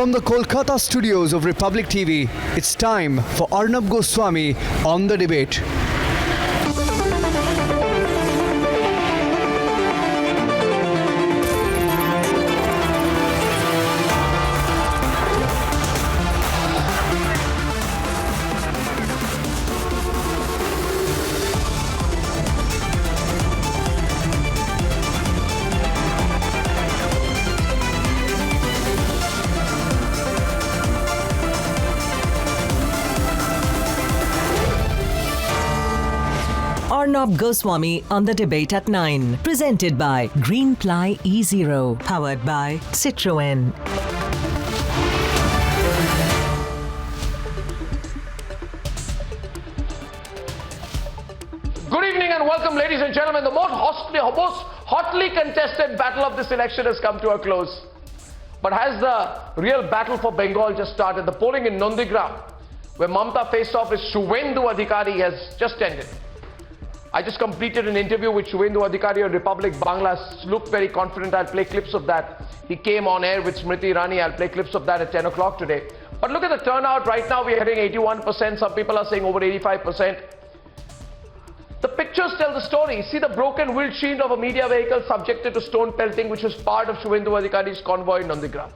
From the Kolkata studios of Republic TV, it's time for Arnab Goswami on the debate. Arnab Goswami on the debate at 9. Presented by Greenply E0. Powered by Citroën. Good evening and welcome, ladies and gentlemen. The most hotly contested battle of this election has come to a close. But has the real battle for Bengal just started? The polling in Nandigram, where Mamta faced off with Shuvendu Adhikari, has just ended. I just completed an interview with Shuvendu Adhikari on Republic Bangla. Looked very confident. I'll play clips of that. He came on air with Smriti Irani. I'll play clips of that at 10 o'clock today. But look at the turnout. Right now we are hitting 81%. Some people are saying over 85%. The pictures tell the story. See the broken windshield of a media vehicle subjected to stone pelting, which was part of Shuvendu Adhikari's convoy in Nandigram.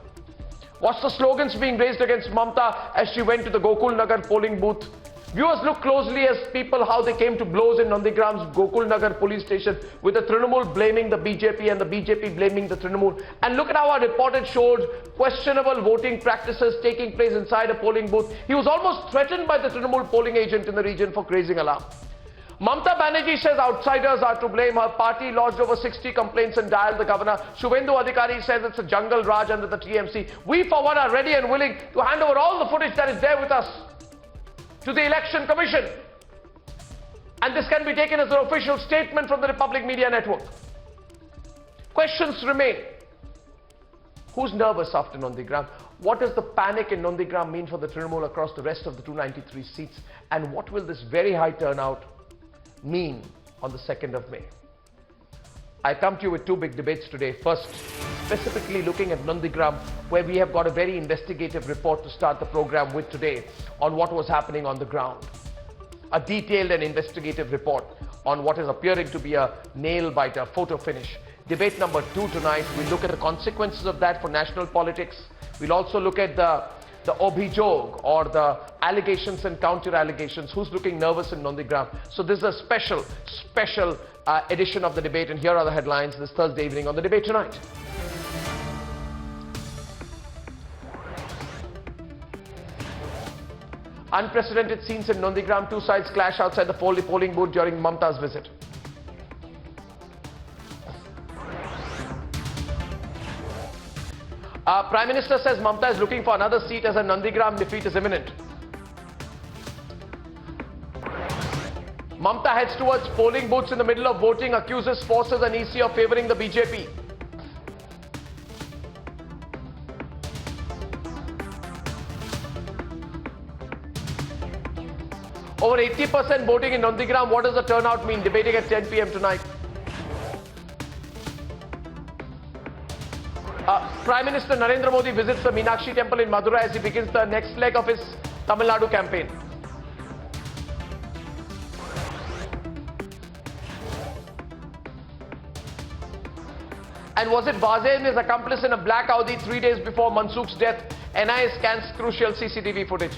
Watch the slogans being raised against Mamta as she went to the Gokul Nagar polling booth. Viewers look closely as people how they came to blows in Nandigram's Gokul Nagar police station, with the Trinamool blaming the BJP and the BJP blaming the Trinamool. And look at how our reporter showed questionable voting practices taking place inside a polling booth. He was almost threatened by the Trinamool polling agent in the region for raising alarm. Mamta Banerjee says outsiders are to blame. Her party lodged over 60 complaints and dialed the governor. Shuvendu Adhikari says it's a jungle raj under the TMC. We for one are ready and willing to hand over all the footage that is there with us to the Election Commission. And this can be taken as an official statement from the Republic Media Network. Questions remain. Who's nervous after Nandigram? What does the panic in Nandigram mean for the Trinamool across the rest of the 293 seats? And what will this very high turnout mean on the 2nd of May? I come to you with two big debates today. First, specifically looking at Nandigram, where we have got a very investigative report to start the program with today on what was happening on the ground. A detailed and investigative report on what is appearing to be a nail-biter photo finish. Debate number 2 tonight, we look at the consequences of that for national politics. We'll also look at the obhijog, or the allegations and counter-allegations. Who's looking nervous in Nandigram? So this is a special edition of the debate, and here are the headlines this Thursday evening on the debate tonight. Unprecedented scenes in Nandigram. Two sides clash outside the polling booth during Mamta's visit. Prime Minister says Mamta is looking for another seat as a Nandigram defeat is imminent. Mamta heads towards polling booths in the middle of voting, accuses forces and EC of favouring the BJP. Over 80% voting in Nandigram. What does the turnout mean? Debating at 10 p.m. tonight. Prime Minister Narendra Modi visits the Meenakshi temple in Madurai as he begins the next leg of his Tamil Nadu campaign. And was it Vazeh and his accomplice in a black Audi 3 days before Mansukh's death? NIA scans crucial CCTV footage.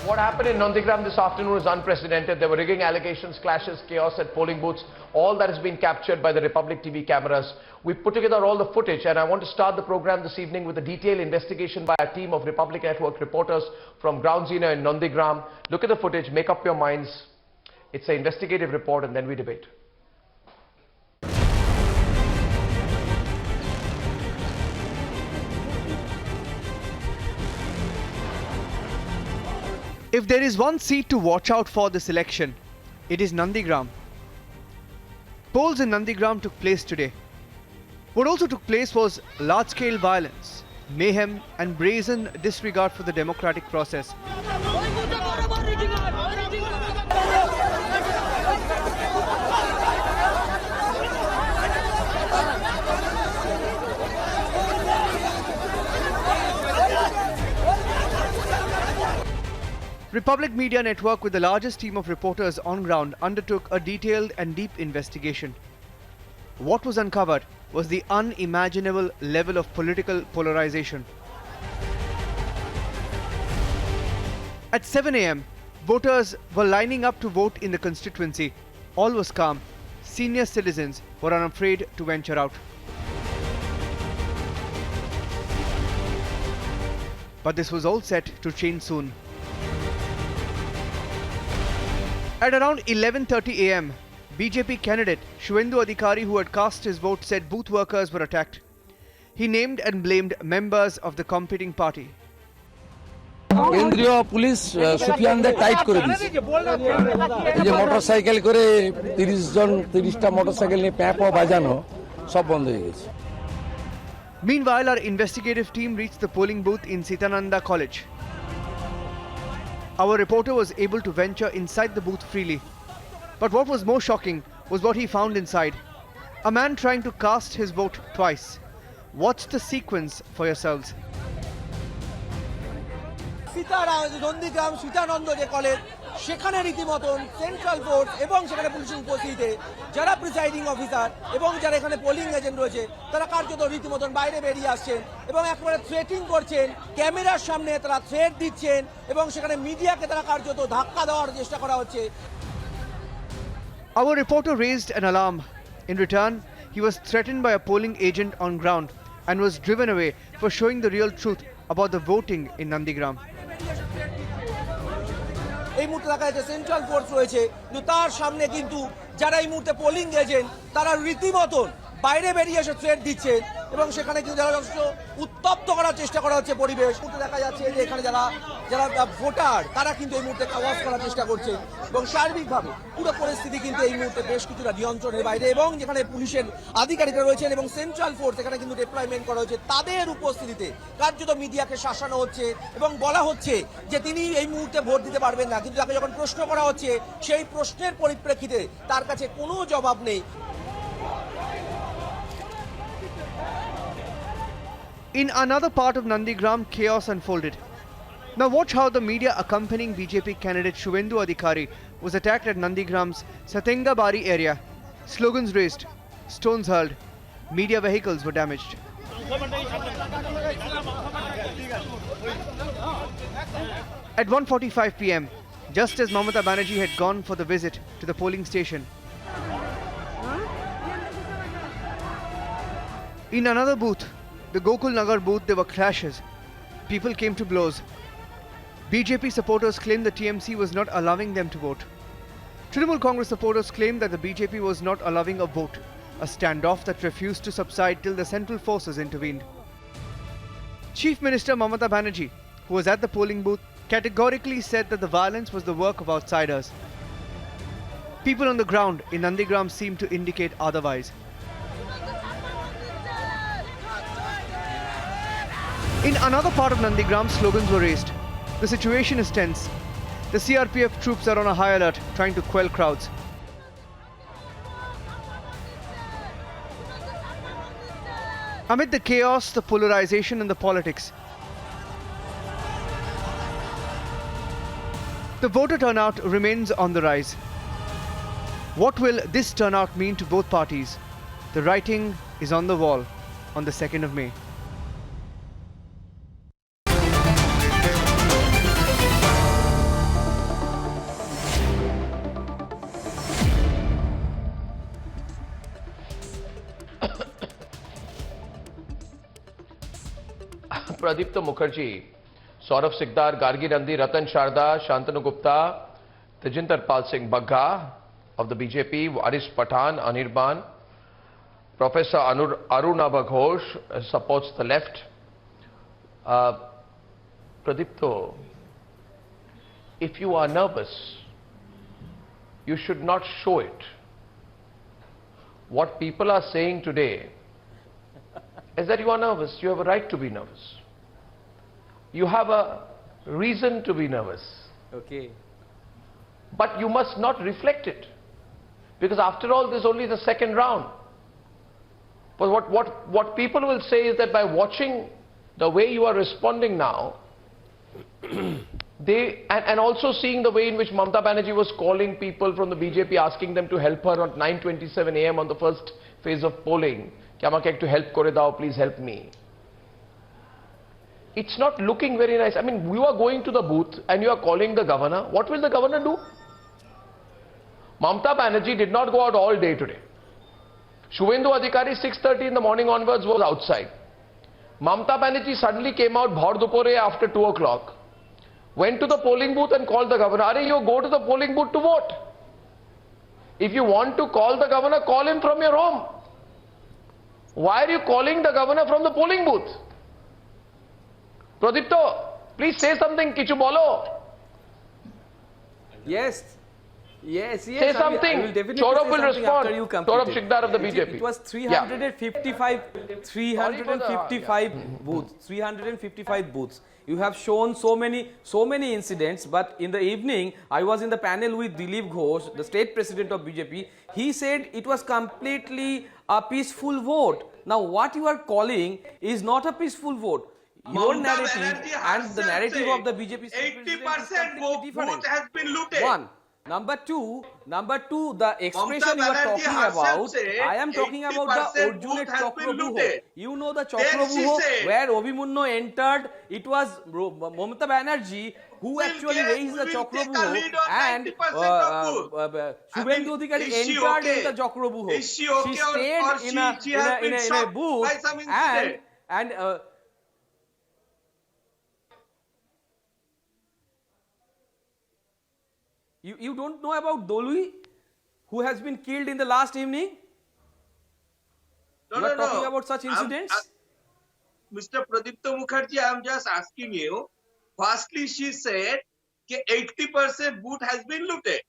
What happened in Nandigram this afternoon is unprecedented. There were rigging allegations, clashes, chaos at polling booths. All that has been captured by the Republic TV cameras. We put together all the footage, and I want to start the program this evening with a detailed investigation by a team of Republic Network reporters from Ground Zero in Nandigram. Look at the footage, make up your minds. It's an investigative report, and then we debate. If there is one seat to watch out for this election, it is Nandigram. Polls in Nandigram took place today. What also took place was large-scale violence, mayhem and brazen disregard for the democratic process. Republic Media Network, with the largest team of reporters on ground, undertook a detailed and deep investigation. What was uncovered was the unimaginable level of political polarization. At 7 a.m., voters were lining up to vote in the constituency. All was calm. Senior citizens were unafraid to venture out. But this was all set to change soon. At around 11:30 a.m., BJP candidate Shuvendu Adhikari, who had cast his vote, said booth workers were attacked. He named and blamed members of the competing party. কেন্দ্রীয় police সুফিয়ানদের tight করে দিয়েছে। এই যে motorcycle করে 30টা motorcycle নিয়ে প্যাঁপো বাজানো সব বন্ধ হয়ে গেছে। Meanwhile, our investigative team reached the polling booth in Sitananda College. Our reporter was able to venture inside the booth freely. But what was more shocking was what he found inside. A man trying to cast his vote twice. Watch the sequence for yourselves. Nandigram Sitananda যে college, সেখানে রীতিমতন central force এবং সেখানে পুলিশের উপস্থিতিতে যারা presiding officer এবং যারা এখানে পোলিং এজেন্ট রয়েছে, তারা কার্যত রীতিমতন বাইরে বেরিয়ে আসছেন এবং একেবারে থ্রেটিং করছেন, ক্যামেরার সামনে তারা থ্রেট দিচ্ছেন এবং সেখানে মিডিয়াকে তারা কার্যত ধাক্কা দেওয়ার চেষ্টা করা হচ্ছে। Our reporter raised an alarm. In return, he was threatened by a polling agent on ground and was driven away for showing the real truth about the voting in Nandigram. এই মুহূর্তে দেখা যাচ্ছে সেন্ট্রাল ফোর্স রয়েছে, কিন্তু তার সামনে কিন্তু যারা এই মুহূর্তে পোলিং এজেন্ট, তারা রীতিমতন বাইরে বেরিয়ে এসে থ্রেট দিচ্ছেন এবং সেখানে কিন্তু যারা উত্তপ্ত করার চেষ্টা করা হচ্ছে পরিবেশ। দেখা যাচ্ছে যে এখানে যারা ভোটার, তারা কিন্তু এই মুহূর্তে খাওয়াজ করার চেষ্টা করছেন এবং সার্বিকভাবে পুরো পরিস্থিতি কিন্তু এই মুহূর্তে বেশ কিছুটা নিয়ন্ত্রণের বাইরে এবং যেখানে পুলিশের আধিকারিকরা রয়েছেন এবং সেন্ট্রাল ফোর্স এখানে কিন্তু ডিপ্লয়মেন্ট করা হয়েছে, তাদের উপস্থিতিতে কার্যত মিডিয়াকে শাসানো হচ্ছে এবং বলা হচ্ছে যে তিনি এই মুহূর্তে ভোট দিতে পারবেন না। কিন্তু তাকে যখন প্রশ্ন করা হচ্ছে, সেই প্রশ্নের পরিপ্রেক্ষিতে তার কাছে কোনো জবাব নেই। In another part of Nandigram, chaos unfolded. Now watch how the media accompanying BJP candidate Shuvendu Adhikari was attacked at Nandigram's Satengabari area. Slogans raised, stones hurled, media vehicles were damaged. At 1:45 p.m., just as Mamata Banerjee had gone for the visit to the polling station, in another booth, the Gokul Nagar booth, there were clashes. People came to blows. BJP supporters claimed the TMC was not allowing them to vote. Trinamool Congress supporters claimed that the BJP was not allowing a vote, a standoff that refused to subside till the central forces intervened. Chief Minister Mamata Banerjee, who was at the polling booth, categorically said that the violence was the work of outsiders. People on the ground in Nandigram seemed to indicate otherwise. In another part of Nandigram, slogans were raised. The situation is tense. The CRPF troops are on a high alert, trying to quell crowds. Amid the chaos, the polarization and the politics, the voter turnout remains on the rise. What will this turnout mean to both parties? The writing is on the wall on the 2nd of May. Pradipta Mukherjee, Saurav Sikdar, Gargi Nandi, Ratan Sharda, Shantanu Gupta, Tejinder Pal Singh Bagga of the BJP, Waris Pathan, Anirban, Professor Arunabha Ghosh supports the left. Pradipta, if you are nervous, you should not show it. What people are saying today is that you are nervous. You have a right to be nervous. You have a reason to be nervous. Okay. But you must not reflect it. Because after all, this is only the second round. But what people will say is that by watching the way you are responding now, and also seeing the way in which Mamata Banerjee was calling people from the BJP, asking them to help her at 9:27 a.m. on the first phase of polling. Ki amake ekটু help kore dao, please help me. It's not looking very nice. I mean, you are going to the booth and you are calling the governor. What will the governor do? Mamata Banerjee did not go out all day today. Shubhendu Adhikari 6:30 in the morning onwards was outside. Mamata Banerjee suddenly came out bhor dupore after 2 o'clock. Went to the polling booth and called the governor. Are you go to the polling booth to vote? If you want to call the governor, call him from your home. Why are you calling the governor from the polling booth? Pradipto, please say something. Kichu bolo. Yes. Say something. I will definitely Saurabh say will something respond. after you complete Saurabh it. Shikdar of the BJP. It was 355 booths. 355 booths. You have shown so many incidents, but in the evening, I was in the panel with Dilip Ghosh, the state president of BJP. He said it was completely a peaceful vote. Now, what you are calling is not a peaceful vote. Your narrative and the narrative of the BJP state president is 80% completely different. vote has been looted. One. Number two, the expression you are Banerjee talking herself about, said I am talking about the 80% Orjunet vote has been Chakrabuho. looted. You know the Then she Chakrabuho said- where Obimunno entered, it was Mamata Banerjee who actually raised the we will take a Chakrabuho, lead on and 90% of Shubhendu Adhikari is she entered okay? in the Chakrabuho. Is she okay or stayed in she has been a shocked booth by some incident? and You don't know about Dolui, who has been killed in the last evening? You are talking about such incidents? Mr. Pradipta Mukherjee, I am just asking you. Firstly, she said that 80% vote has been looted.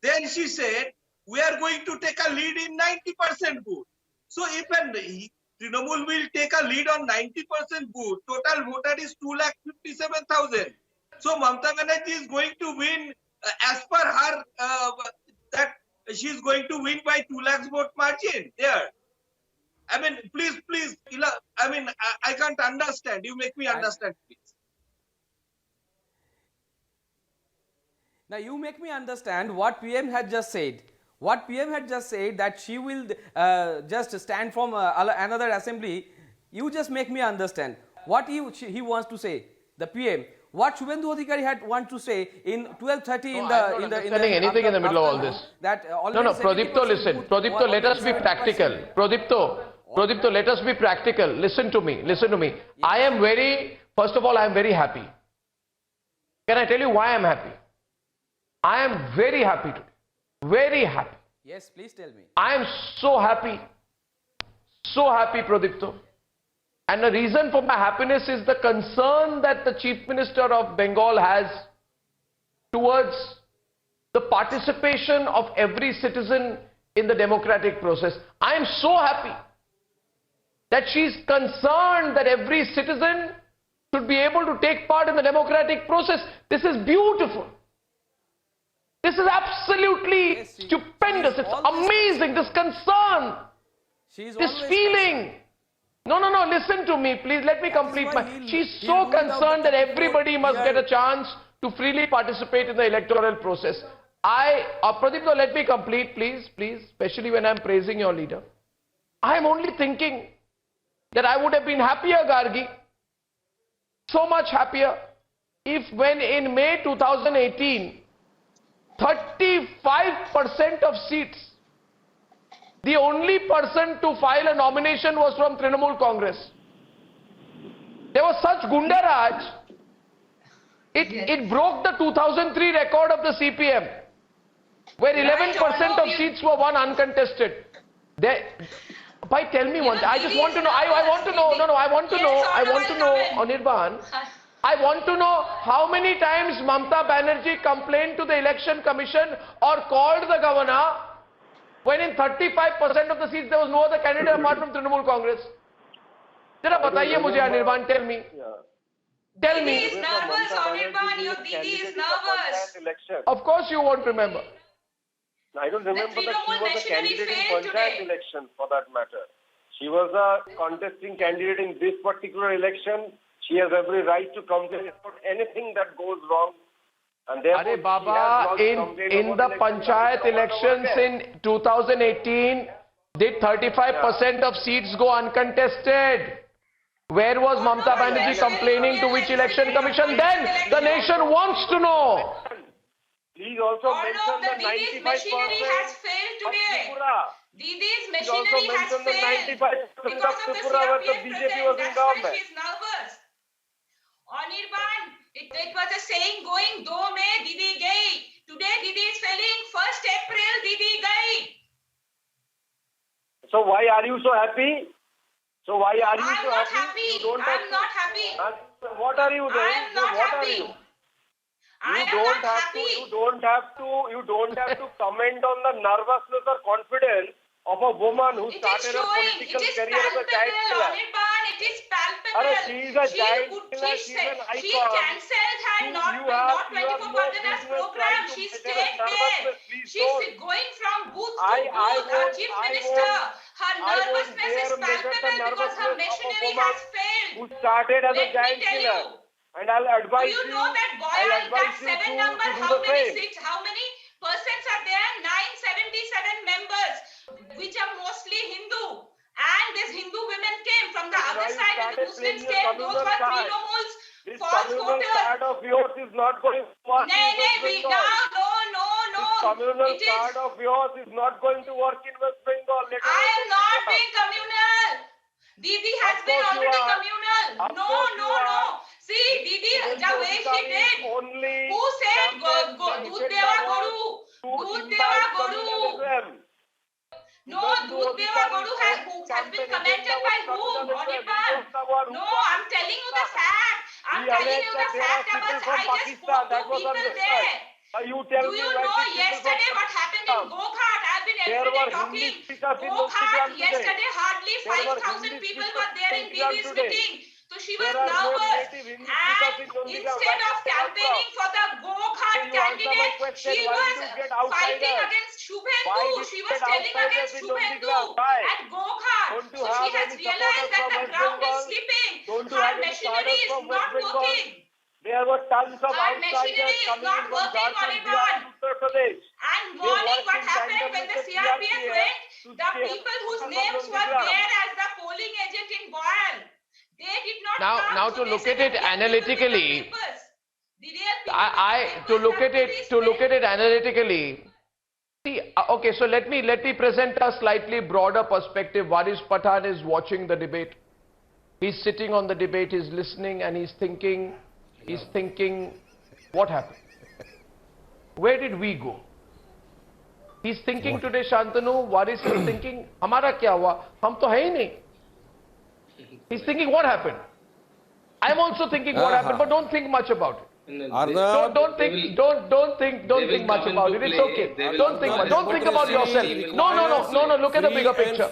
Then she said, we are going to take a lead in 90% vote. So if Trinamool will take a lead on 90% vote, total voter is 2,57,000. So Mamata Banerjee is going to win as per her, that she is going to win by 2 lakhs vote margin there. I mean, please, I mean, I can't understand. You make me understand, please. Now you make me understand what PM had just said. What PM had just said that she will just stand from another assembly. You just make me understand what he wants to say. The PM. What Shubhendu Adhikari had want to say in 12:30 in the anything in the middle of all this. That No, Pradipto, listen. Pradipto, let us be practical. Pradipto, let us be practical. Listen to me. First of all, I am very happy. Can I tell you why I am happy? I am very happy today. Very happy. Yes, please tell me. I am so happy. So happy, Pradipto. And the reason for my happiness is the concern that the Chief Minister of Bengal has towards the participation of every citizen in the democratic process. I am so happy that she is concerned that every citizen should be able to take part in the democratic process. This is beautiful. This is absolutely stupendous. It's amazing. This concern, this feeling. No, listen to me, please. Let me complete my... She's so concerned that everybody must get a chance to freely participate in the electoral process. Pradipto, let me complete, please, especially when I'm praising your leader. I am only thinking that I would have been happier, Gargi, so much happier, if when in May 2018, 35% of seats, the only person to file a nomination was from Trinamool Congress. There was such Gundaraj, it broke the 2003 record of the CPM, where 11% of seats were won uncontested. Tell me one thing. I just want to know. I want to know, Anirban. I want to know how many times Mamata Banerjee complained to the Election Commission or called the governor when in 35% of the seats there was no other candidate apart from Trinamool Congress. Jara bataiye mujhe, Anirban, tell me. Tell me. Didi is nervous, Anirban. Your Didi is nervous. Of course you won't remember. I don't remember that she Trinamool was a machinery candidate in failed Panchayat today. election for that matter. She was a contesting candidate in this particular election. She has every right to complain about anything that goes wrong. And therefore, Are she Baba, has not complained in about the elections. panchayat elections in 2018, did 35% of seats go uncontested? Where was Mamata Banerjee complaining to which election commission then? The nation wants to know. Please also mention the the Didi's 95% machinery has failed of today. Tripura. Didi's Please also machinery has mention the failed 95% because of of the Tripura where the CRPF BJP presence. was in That's why government. she's nervous. Anirban, it was a saying going, "Do mein Didi gayi." Today Didi is failing. 1st April, Didi gayi. So why are you so happy? So why are you I'm so not happy? happy. You don't have I'm to- not happy. What are you doing? I am not What are happy. you? I You am don't not have happy. to. You don't have to comment on the nervousness or confidence of a woman who It is started her showing. political It is career as a child palpable, killer. Anirban. It is palpable. Arre, she is a child killer. She She's an she icon. cancelled her You not have 24 no Parganas business program. trying to She maintain a stayed there. nervousness. Please She's don't. going from booth to I booth. Our won't- chief I minister. won't- Her I won't nervousness is dare measure the palpable because her nervousness of a machinery woman has failed. who started as a Let me child tell killer. you. And I'll Do advise you know that I'll Boyal, that advise you 7 to number, do how the many same. seats, how many persons are there? 977 members, which are mostly Hindu. And these Hindu women came from the other Now you side and the started Muslims playing came. your Those were communal card. Trinamuls, This false communal voters. card of yours is not going to work in Nay, West we, Bengal. no. This communal It is, card of yours is not going to work in West Bengal. Let I us am know not this. being communal. Didi has Of been course you already are. communal. Of No. course you are. See, Didi, the way she Adhikari did. only Who said campaign Dudh agenda Deva was Goru? to Dudh Deva imbibe Goru. communalism. No, Dudh Dudh Deva Goru has been campaign commented agenda by was whom? communalism. He Anirban. was the one who No, brought I'm telling you the fact. I'm He telling alleged you that the there are fact. people I from just Pakistan. spoke That to was people understood. there. You tell Do me you why know people yesterday from what happened in Pakistan? Gokhat? I've been There every day were talking. Hindi speakers in Gokhat, Nottingham today. yesterday hardly There were 5,000 Hindi people speakers were there in in Nottingham Didi's today. meeting. So she was There are more nervous. native Hindi speakers in And Nottingham. instead Where of did they come campaigning from? for the Gokhat Can you answer my candidate, question? she Why was did you get fighting outsiders? against Why Shubhendu. did She you was get telling outsiders against in Shubhendu Nottingham? Why? at Gokhat. Don't you So she have has any realized supporters that from the West ground is Bengal? slipping. Don't you Her have any machinery cadres is from not West Bengal? working. There were tons of Her machinery outsiders is coming not in from working, Jharkhand, Anirban. Bihar, and Uttar Pradesh. And They morning, worked what in happened tandem when with the the CRPF CRPF went? to The stay people whose on names the were ground. there as the polling agent in Boyal, they did not come. Now So to they look said at it the real people with the analytically, papers. The real people I with the to papers look are at it police to look men. at it analytically. See, okay, so let me present a slightly broader perspective. Waris Pathan is watching the debate. He's sitting on the debate. He's listening and he's thinking. What happened? Where did we go? He's thinking today, Shantanu. Waris is thinking, हमारा क्या हुआ? हम तो है ही नहीं. He's thinking, what happened? I'm also thinking what happened, but don't think much about it. Don't think much about it. It's okay. Don't think much. Don't think about yourself. No. Look at the bigger picture.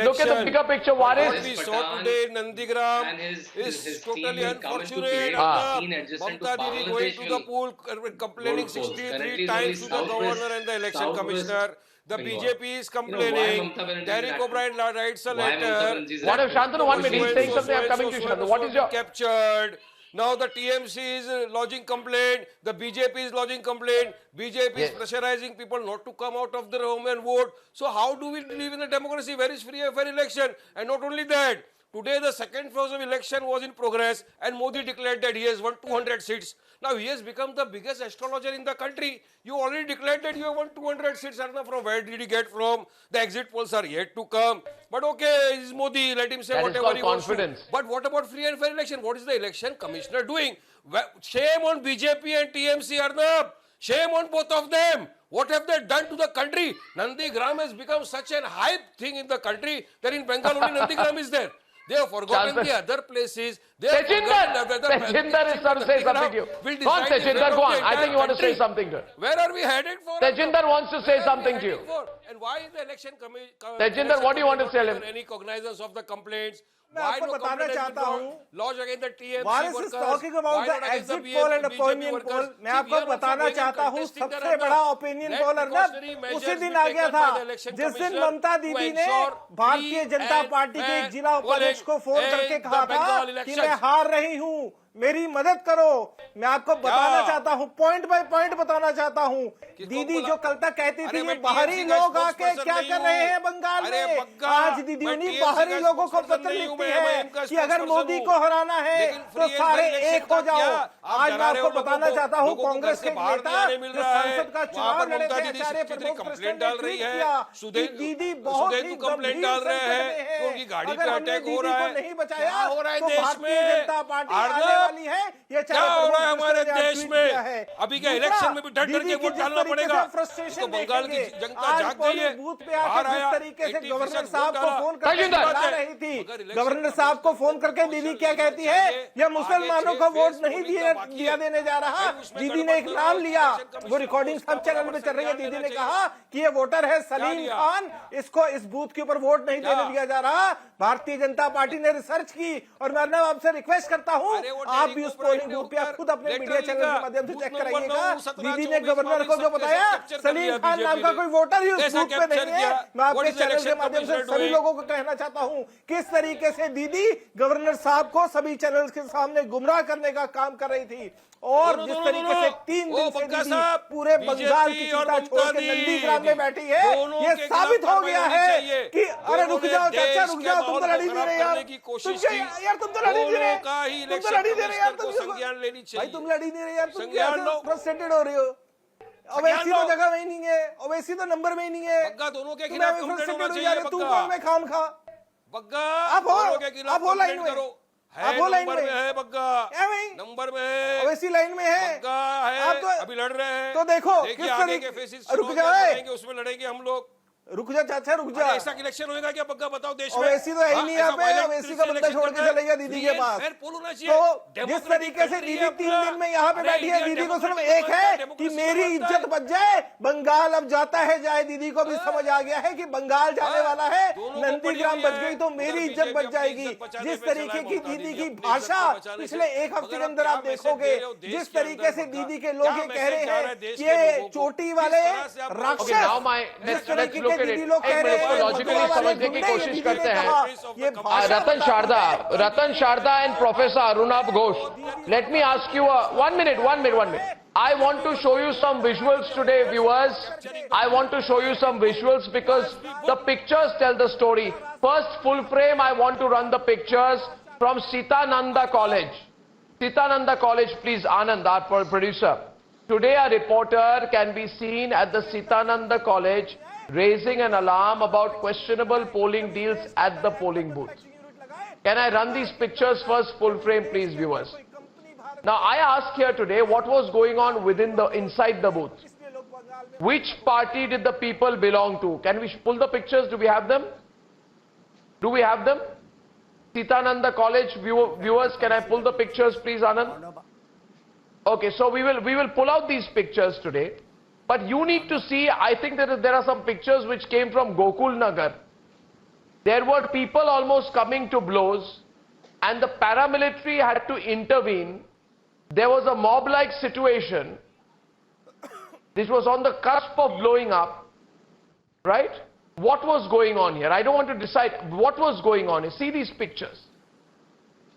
Look at the bigger picture. What What is? we saw today in Nandigram And his is totally team coming to unfortunate. play in adjacent to Mamta Didi going to the Bangladesh pool, complaining goal post. 63 Currently times to the only governor and the election Southwest commissioner. The Bengal. BJP is You know, why complaining. Mamta Banerjee is Derek active? O'Brien writes a Why Mamta letter. Banerjee is What if active? Shantanu, 1 minute, he's saying something, I'm coming to Shantanu. What is your... Captured. Now the TMC is lodging complaint. The BJP is lodging complaint. BJP is pressurizing people not to come out of their home and vote. So how do we live in a democracy where is free and fair election? And not only that, today the second phase of election was in progress and Modi declared that he has won 200 seats. Now he has become the biggest astrologer in the country. You already declared that you have won 200 seats. Arnav, from where did he get from? The exit polls are yet to come. But okay, he's Modi. Let him say That is whatever called he wants to. confidence. But what about free and fair election? What is the election commissioner doing? Shame on BJP and TMC, Arnab. Shame on both of them. What have they done to the country? Nandigram has become such an hype thing in the country that in Bengal only Nandigram is there. They have forgotten the other places. Tejinder is trying to say something to you. Go on, Tejinder, go on. I think you want to say something to him. Where are we headed for? Tejinder wants to say something to you. And why is the election Tejinder, what do you want to tell him? Any cognizance of the complaints? मैं Why आपको no बताना complaint has चाहता been हूं, brought? Lodged against the TMC Waris workers. is talking about Why the not against exit BJP poll and opinion workers? poll. मैं See, आपको we are also बताना going and चाहता हूँ contesting the सबसे runner. बड़ा opinion Let poll precautionary Arnab measures उसी be दिन आ गया taken था by the election जिस दिन commissioner ममता to दीदी ने ensure भारतीय free जनता and पार्टी के एक fair जिला उपाध्यक्ष को फोन polling करके in कहा the था Bengal कि election. मैं हार रही हूँ, मेरी मदद करो। मैं आपको बताना चाहता हूँ, पॉइंट बाय पॉइंट बताना चाहता हूँ। दीदी जो कल तक कहती थी ये बाहरी लोग आके क्या कर रहे हैं बंगाल में, आज दीदी उन्हीं बाहरी लोगों को पत्र लिखती है कि अगर मोदी को हराना है तो सारे एक हो जाओ। आज मैं आपको बताना चाहता हूँ, कांग्रेस के नेता जो संसद का चुनाव लड़े थे, आचार्य प्रमोद कृष्णन ने ट्वीट किया कि दीदी बहुत ही गंभीर संकट में है, अगर हमने दीदी को नहीं बचाया तो भारतीय जनता पार्टी आने वाली है। ये क्या हो रहा है हमारे देश में? अभी क्या इलेक्शन में भी डट डट के वोट डालना पड़ेगा? तो बंगाल की जनता जाग गई है, बूथ पे आकर जिस तरीके से गवर्नर साहब को फोन करके बता रही थी, गवर्नर साहब को फोन करके दीदी क्या कहती है, यह मुसलमानों को वोट नहीं दिया देने जा रहा। दीदी ने एक नाम लिया, वो रिकॉर्डिंग सब चैनल में चल रही है। दीदी ने कहा कि ये वोटर है सलीम खान, इसको इस बूथ के ऊपर वोट नहीं देने दिया जा रहा। भारतीय जनता पार्टी ने रिसर्च की और मैं आपसे रिक्वेस्ट करता हूँ, आप भी उस पोलिंग बूथ पे खुद अपने मीडिया चैनल के माध्यम से चेक कराइएगा। दीदी ने गवर्नर को जो बताया, सलीम खान नाम का कोई वोटर ही उस बूथ पे नहीं है। मैं आपके चैनल के माध्यम से सभी लोगों को कहना चाहता हूँ, किस तरीके से दीदी गवर्नर साहब को सभी चैनल के सामने गुमराह करने का काम कर रही थी। और जिस तरीके से 3 दिन से दीदी पूरे बंगाल की चिंता छोड़ के नंदीग्राम में बैठी है, ये साबित हो गया है कि अरे रुक जाओ चाचा, रुक जाओ, तुम तो लड़ी दे रहे यार, यार तुम तो लड़ी दे रहे, तुम तो लड़ी दे रहे यार, भाई तुम लड़ी दे रहे यार, तुम क्या फ्रस्ट्रेटेड हो रही हो? ओवैसी तो जगह में ही नहीं है, ओवैसी तो नंबर में ही नहीं है, दोनों के खिलाफ फ्रस्ट्रेटेड हो जा रहे, तू कौन में खाम खा? आप हो लाइन में, आप वो लाइन में है बग्गा, नंबर में है, ओवैसी लाइन में है, बग्गा है, आप तो अभी लड़ रहे हैं। तो देखो किस तरीके, रुक जाओ, उसमें लड़ेंगे हम लोग। रुक जा चाचा, रुक जा। ऐसा इलेक्शन होगा क्या बग्गा, बताओ देश में? ओवैसी तो है ही नहीं यहाँ पे, ओवैसी का बंदा छोड़ के चले गया दीदी के पास। तो जिस तरीके से दीदी 3 दिन में यहाँ पे बैठी है, दीदी को सिर्फ एक है कि मेरी इज्जत बच जाए, बंगाल अब जाता है जाए। दीदी को भी समझ आ गया है कि बंगाल जाने वाला है, नंदीग्राम बच गई तो मेरी इज्जत बच जाएगी। जिस तरीके की दीदी की भाषा पिछले 1 हफ्ते के अंदर आप देखोगे, जिस तरीके से दीदी के लोग ये कह रहे हैं ये चोटी वाले राक्षस, जिस तरीके के दीदी लोग कह रहे हैं, लॉजिकली समझने की कोशिश करते हैं। Ratan Sharda and Professor Arunabh Ghosh, let me ask you one minute. I want to show you some visuals today, viewers. I want to show you some visuals because the pictures tell the story. First full frame, I want to run the pictures from Sitananda College. Sitananda College, please, Anand, our producer. Today a reporter can be seen at the Sitananda College raising an alarm about questionable polling deals at the polling booth. Can I run these pictures first full frame, please, viewers? Now I ask here today what was going on inside the booth. Which party did the people belong to? Can we pull the pictures? Do we have them? Do we have them? Sitananda College viewers, can I pull the pictures, please, Anand? Okay, so we will pull out these pictures today. But you need to see, I think there are some pictures which came from Gokul Nagar. There were people almost coming to blows and the paramilitary had to intervene. There was a mob-like situation. This was on the cusp of blowing up, right? What was going on here? I don't want to decide what was going on here. See these pictures.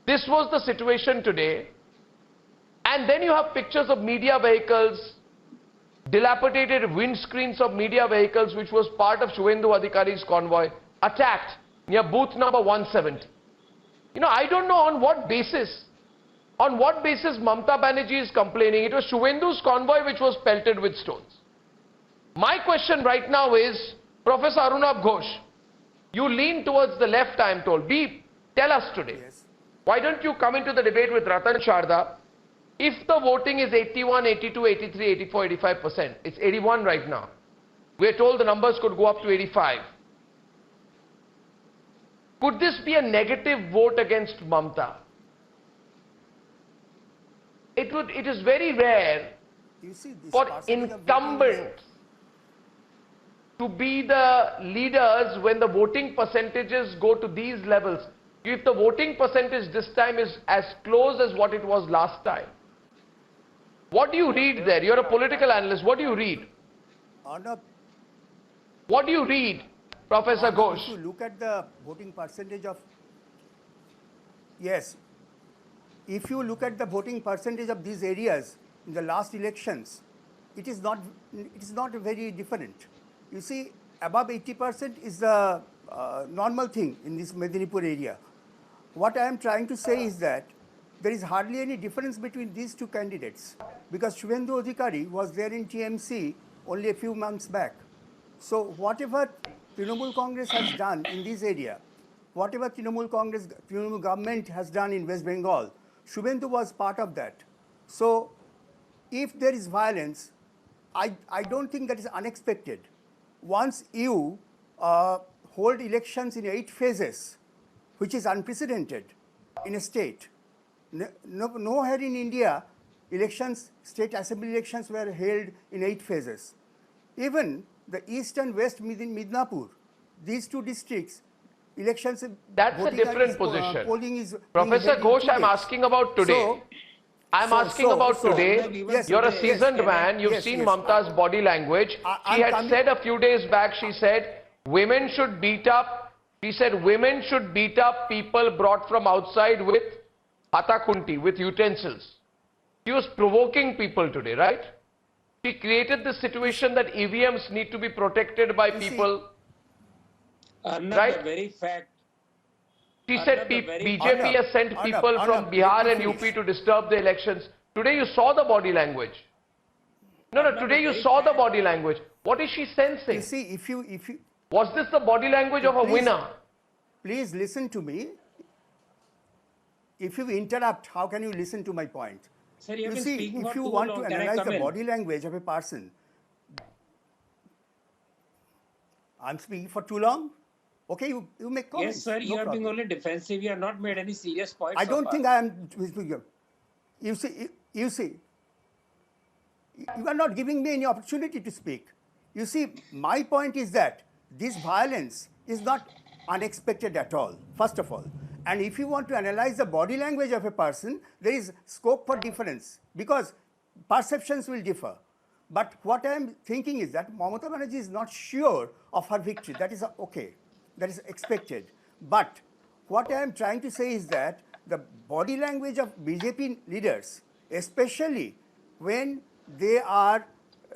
This was the situation today. And then you have pictures of media vehicles, dilapidated windscreens of media vehicles, which was part of Shuvendu Adhikari's convoy, attacked near booth number 170. You know, I don't know on what basis Mamata Banerjee is complaining. It was Shuvendu's convoy which was pelted with stones. My question right now is, Professor Arunabh Ghosh, you lean towards the left, I am told. Tell us today. Yes. Why don't you come into the debate with Ratan Sharda? If the voting is 81, 82, 83, 84, 85%, it's 81 right now. We are told the numbers could go up to 85. Could this be a negative vote against Mamata? It is very rare for incumbents to be the leaders when the voting percentages go to these levels. If the voting percentage this time is as close as what it was last time, what do you read there? You're a political analyst. What do you read? What do you read, Professor Ghosh? If you look at the voting percentage of, yes, if you look at the voting percentage of these areas in the last elections, it is not very different. You see, above 80% is the normal thing in this Medinipur area. What I am trying to say is that there is hardly any difference between these two candidates, because Shubhendu Adhikari was there in TMC only a few months back. So whatever Trinamool Congress has done in this area, whatever Trinamool government has done in West Bengal, Shubhendu was part of that. So if there is violence, I don't think that is unexpected. Once you hold elections in 8 phases, which is unprecedented in a state. Nowhere in India, state assembly elections were held in 8 phases. Even the east and west Midnapur, these 2 districts, elections. That's a different position. Polling is Professor Ghosh, I'm asking about today. Yes, you're a seasoned man. You've seen Mamta's body language. She had said a few days back, she said, women should beat up. She said, women should beat up people brought from outside with hatakunti, with utensils. She was provoking people today, right? She created the situation that EVMs need to be protected by people. Right? The very fact. She said BJP has sent people from Bihar and UP to disturb the elections. Today you saw the body language. No, today you saw the body language. What is she sensing? You see, if you was this the body language of a winner? Please listen to me. If you interrupt, how can you listen to my point? Sir, you see, if you want to analyze the body language of a person, I'm speaking for too long? Okay, you make comments. Yes, sir, you are being only defensive. You have not made any serious points. I don't think I am. You see, you are not giving me any opportunity to speak. You see, my point is that this violence is not unexpected at all, first of all. And if you want to analyze the body language of a person, there is scope for difference because perceptions will differ. But what I am thinking is that Mamata Banerjee is not sure of her victory. That is okay. That is expected. But what I am trying to say is that the body language of BJP leaders, especially when they are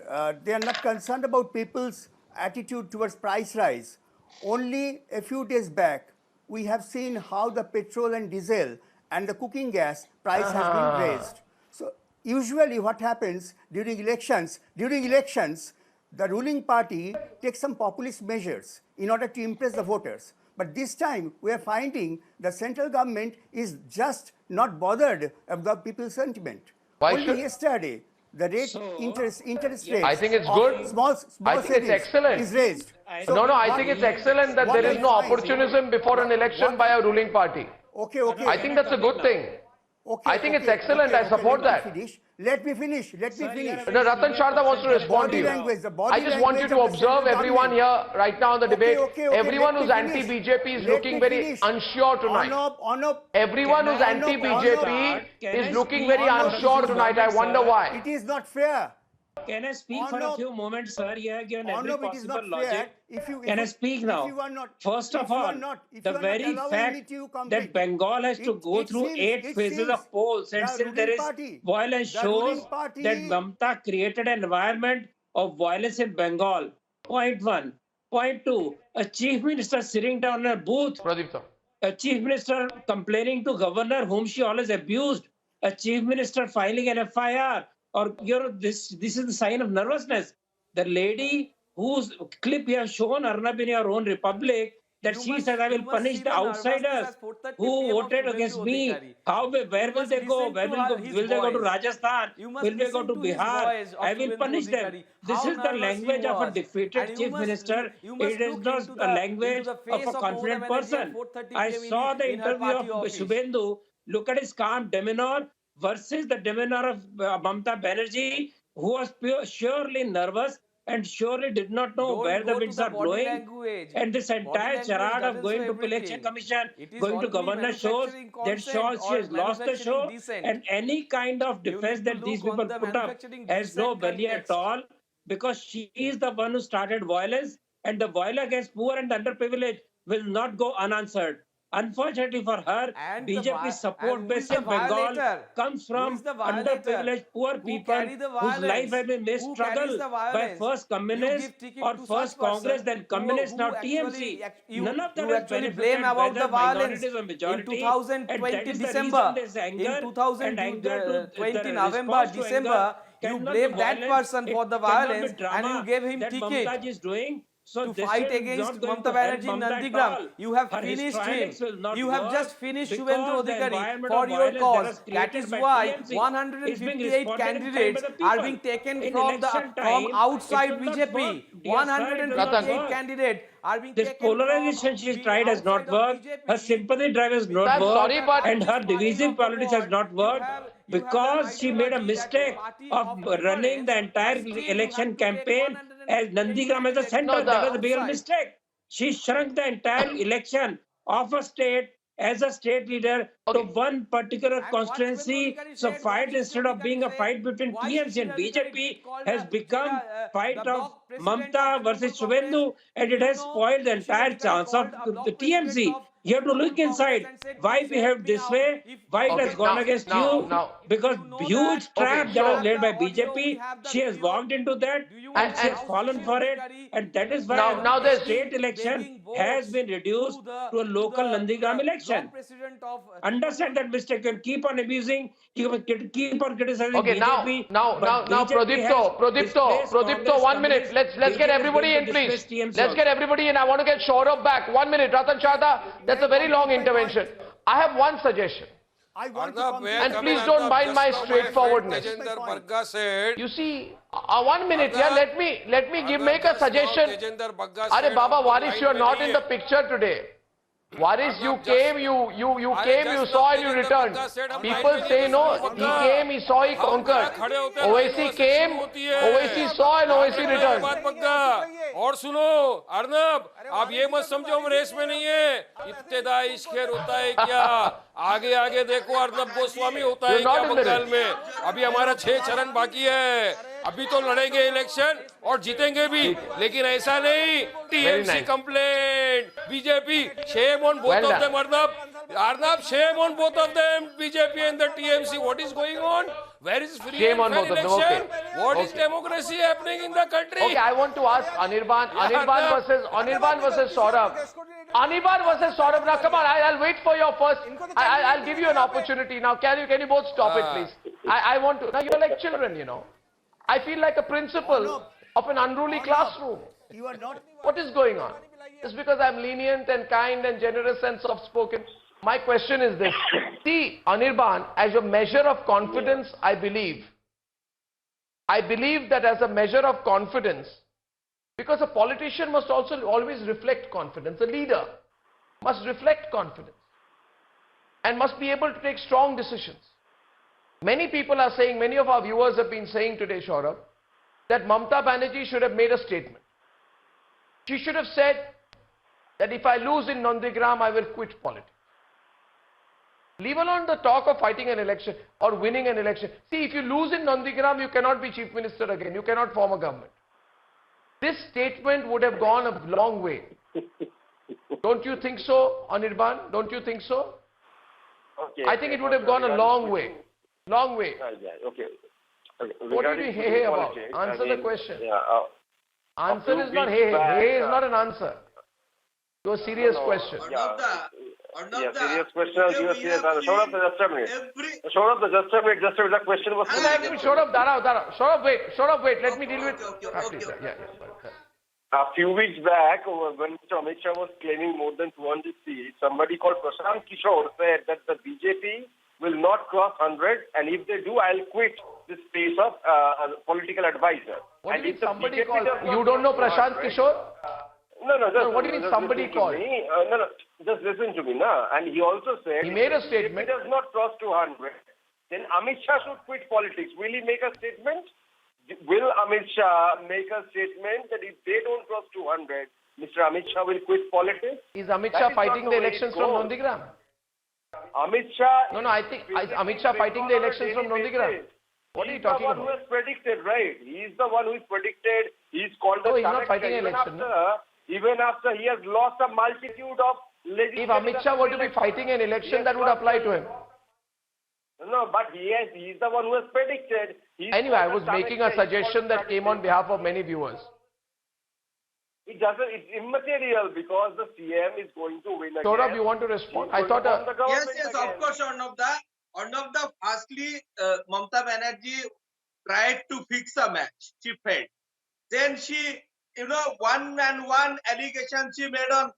not concerned about people's attitude towards price rise. Only a few days back, we have seen how the petrol and diesel and the cooking gas price has been raised. So usually what happens during elections, the ruling party takes some populist measures in order to impress the voters. But this time, we are finding the central government is just not bothered about people's sentiment. Only yesterday, the interest rate. I think it's good. Small I think it's excellent. Is raised. No, I think it's excellent that there is no opportunism before an election by a ruling party. Okay. I think that's a good thing. I think it's excellent. I support that. Let me finish. No, Ratan Sharda wants to respond to you. I just want you to observe everyone here right now in the debate. Everyone who's anti-BJP is looking very unsure tonight. Everyone who's anti-BJP is looking very unsure tonight. I wonder why. It is not fair. Can I speak for a few moments, sir? You have given every possible logic. Can I speak now? First of all, the very fact that Bengal has to go through 8 phases of polls and still there is violence shows that Mamta created an environment of violence in Bengal. Point 1. Point 2. A chief minister sitting down in a booth. A chief minister complaining to governor whom she always abused. A chief minister filing an FIR. Or this is the sign of nervousness. The lady whose clip you have shown, Arnab, in your own republic, that she said, I will punish the outsiders who voted against me. Where will they go? Will they go to Rajasthan? Will they go to Bihar? I will punish them. This is the language of a defeated chief minister. It is not the language of a confident person. I saw the interview of Shubhendu. Look at his calm demeanor versus the demeanor of Mamata Banerjee, who was surely nervous and surely did not know where the winds are blowing. And this entire charade of going to election commission, going to governor shows, that shows she has lost the show. And any kind of defense that these people put up has no value at all, because she is the one who started violence, and the violence against poor and underprivileged will not go unanswered. Unfortunately for her, And BJP support who base is the in Bengal violator? comes Who from is the violator? underprivileged poor Who people carry the whose life violence? has been made Who struggle carries the by violence? first You communists give ticket or to first such person Congress, then communists, now actually, TMC. None of that you has actually benefited blame about whether the violence minorities or in majority, and that 2020 is the December. reason this anger In and anger to 2020 the November, response to December, anger you cannot blame be that violence. person It for the cannot be violence and drama you gave him that ticket Mamta is doing. So to this fight is against not going Mamta to help Banerjee in Mamta at Nandigram. all. You have Her finished him. histrionics will not You have work just finished because Shubhendu the Adhikari environment for of your violence cause. was That created is by why TMC is being 158 responded in crime by candidates the are people. being taken In from election from time, outside it will not BJP. work. Dear sir, it will not 158 work. candidates are being This taken polarization she tried has not outside of worked. BJP. Her sympathy drive has not I'm worked. sorry, but And her Party divisive of the politics has world. not worked You have because an she made a ideology that mistake party of the running the difference, entire but still you election have to take campaign as 158 Nandigram as a candidates center. No, That was the bigger outside. mistake. She shrunk the entire election of a state as a state leader to one particular And what constituency. Shubhendu Adhikari So said, fight what instead of Shubhendu being a Adhikari fight said, between why TMC and Shubhendu Adhikari BJP called has become fight the of block president Mamta of versus Trinamool Congress. Shubhendu, and Do it you has know spoiled the Shubhendu entire Adhikari chance of called a the block president TMC. of You have to Trinamool look inside. Congress and said, Why please behave help me this out. way? Why it has gone against you? Because you know huge that, trap okay, that was so- laid by We BJP, have the she has video. walked into that, Do you and know she has how fallen Shubhendu for it, Adhikari and that is why Now the there's- state election has been reduced to a local Nandigram election. president of Understand that mistake and keep on abusing, keep on criticizing Okay, BJP. now, but BJP has displaced Pradipto, Congress, 1 minute. communists. Let's get BJP is everybody going in, to please. displace TMC Let's get also. everybody in. I want to get Saurabh back. 1 minute, Ratan Chada. That's a very long intervention. I have one suggestion. I want to Arnab, come may to- I And come please in, don't Arnab? mind Just my now friend straightforwardness. Tejinder Bagga said, You see, 1 minute, yeah. Arnab, Let me Arnab, make a just now suggestion. Tejinder Bagga Are said, Baba आपको Waris, line you are में not नहीं in है. the picture today. Waris, you Arnab, came, just- you Arre, came, just you now saw and you Tejinder returned. Bagga said, हम People line में say नहीं no, है, he Bagga. came, he saw, he हम conquered. यहाँ खड़े होते हैं, OAC line में came, शुरू होती है. OAC saw and OAC आपने returned. बात बग्गा. और सुनो अर्नब, आप ये मत समझो हम रेस में नहीं है. इब्तिदाई इश्क़ होता है क्या? आगे आगे देखो अर्नब गोस्वामी होता है You're not क्या in the बंगाल race. में. अभी हमारा 6 चरण बाकी है. अभी तो लड़ेंगे इलेक्शन और जीतेंगे भी, लेकिन ऐसा नहीं. TMC nice. Complaint, BJP, shame on both Well of done. them Arnab, shame on both of them, BJP and the TMC. What is going on? Where is free Shame and on fair both of them, election? okay. What is Okay. democracy happening in the country? Okay, I want to ask Anirban versus Saurabh. Anirban versus Saurabh. Now, come on, I'll wait for your first. I'll give you an opportunity. Now, can you both stop it, please? I want to. Now, you're like children, you know. I feel like a principal of an unruly classroom. You are not. What is going on? Just because I'm lenient and kind and generous and soft-spoken. My question is this. See, Anirban, as a measure of confidence, I believe that as a measure of confidence, because a politician must also always reflect confidence. A leader must reflect confidence and must be able to take strong decisions. Many people are saying, many of our viewers have been saying today, Saurabh, that Mamta Banerjee should have made a statement. She should have said that if I lose in Nandigram, I will quit politics. Leave alone the talk of fighting an election or winning an election. See, if you lose in Nandigram, you cannot be chief minister again. You cannot form a government. This statement would have gone a long way. Don't you think so, Anirban? Don't you think so? Okay. I think it would have gone a long way. Long way. Okay. What are you doing hey about? Answer the question. Answer is not hey. Hey is not an answer to a serious question. Serious question. Saurabh, just a minute. Saurabh, just a minute. The question was. Saurabh, wait. Let me deal with. Please, yeah. A few weeks back, when Mr. Amit Shah was claiming more than 200 seats, somebody called Prashant Kishore said that the BJP will not cross 100, and if they do, I'll quit this space of political advisor. What do you mean somebody called? You don't know Prashant Kishore? No. What do you mean somebody called? Just listen to me, na. And he also said, he made a if statement. he does not cross 200, then Amit Shah should quit politics. Will he make a statement? Will Amit Shah make a statement that if they don't cross 200, Mr. Amit Shah will quit politics? Is Amit Shah fighting the elections from Nandigram? Amit Shah... No, I think Amit Shah fighting the elections from Nandigram. What are you talking about? He's the one who has predicted, right? He's the one who is predicted. He's called the... No, he's not fighting an election. Even after he has lost a multitude of If Amit Shah were to be fighting an election, that would apply to him. No, but he's the one who has predicted. Anyway, I was making a suggestion that came on behalf of many viewers. It's immaterial because the CM is going to win again. Saurabh, you want to respond? I thought. Yes, of course, Arnab, firstly, Mamata Banerjee tried to fix a match. She failed. Then she, one allegation she made on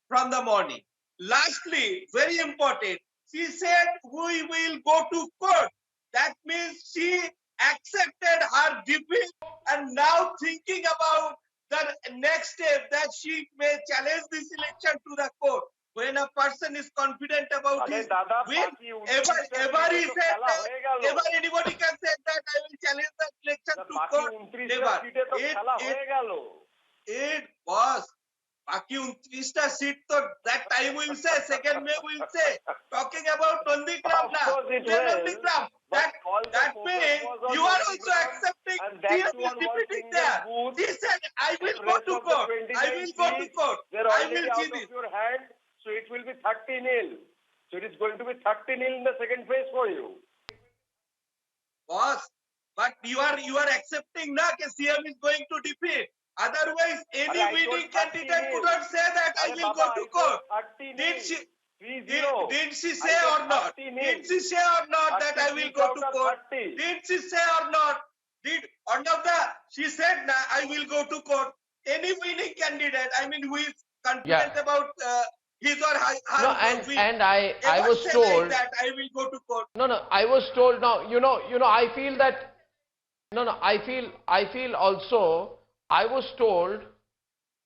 from the morning. Lastly, very important, she said we will go to court. That means she accepted her defeat and now thinking about the next step that she may challenge this election to the court. When a person is confident about his win, ever he said that, ever anybody can say that I will challenge the election to court. Never. It was. Baki 29 seat to that time will say, second May will say, talking about Nandikram now. Nandikram. That way, you are also accepting CM is defeating there. He said, I will go to court. I will go to court. I will give it. So it will be 30-0. So it is going to be 30-0 in the second phase for you. Boss, but you are accepting now that CM is going to defeat. Otherwise, any winning candidate would not say that I will go to court. Did she say or not? Did she say or not that I will go to court? Did she say or not? She said I will go to court. Any winning candidate, who is confident about his or her win. And I was told that I will go to court. No, I was told now. I feel that. I feel also. I was told,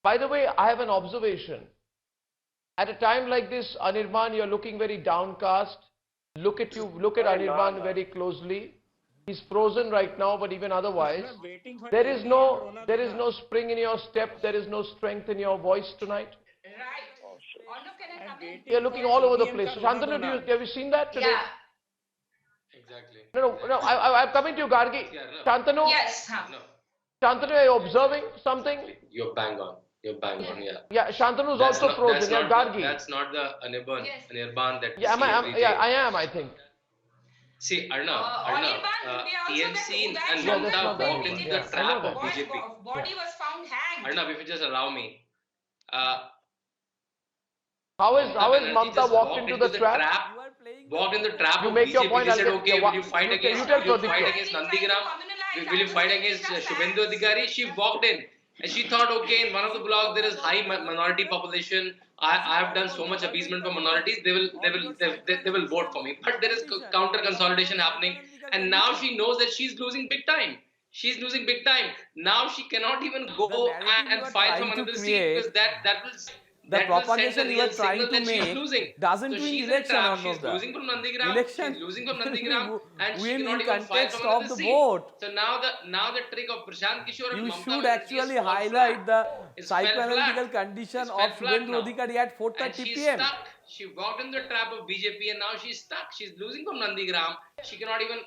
by the way, I have an observation. At a time like this, Anirban, you're looking very downcast. Look at Anirban very closely. He's frozen right now, but even otherwise, there is no spring in your step. There is no strength in your voice tonight. Right. You're looking all over the place. Shantanu, have you seen that today? Yeah. Exactly. No, I'm coming to you, Gargi. Shantanu? Yes. Shantanu, are you observing something? You're bang on, yeah. Yeah, Shantanu is also frozen. Yeah, Gargi. That's not the Anirban that Yeah, I am, I think. See, Arnab, TMC and Mamata walked into the trap of BJP. Body was found hanged. Arnab, if you just allow me. How is Mamata walked into the trap? Walked in the trap You of make BJP. your point. They said, okay, will you fight against Nandigram? Will you fight against Shubhendu Adhikari? She walked in and she thought, okay, in one of the blocks there is high minority population. I have done so much appeasement for minorities. They will vote for me. But there is counter consolidation happening, and now she knows that she's losing big time. She's losing big time. Now she cannot even go and fight from another seat because that will. The propagation you are trying to make doesn't win election on She's losing from Nandigram. Election. She's losing from Nandigram, and she Win cannot in even fight context from another of the seat. vote. So now the trick of Prashant Kishore and You Mamata should Banerjee actually is highlight the It's fell psychoanalytical flat. condition It's of fell flat Shubhendu now. Adhikari at And 4:30 she's p.m. stuck. She walked in the trap of BJP and now she's stuck. She's losing from Nandigram. She cannot even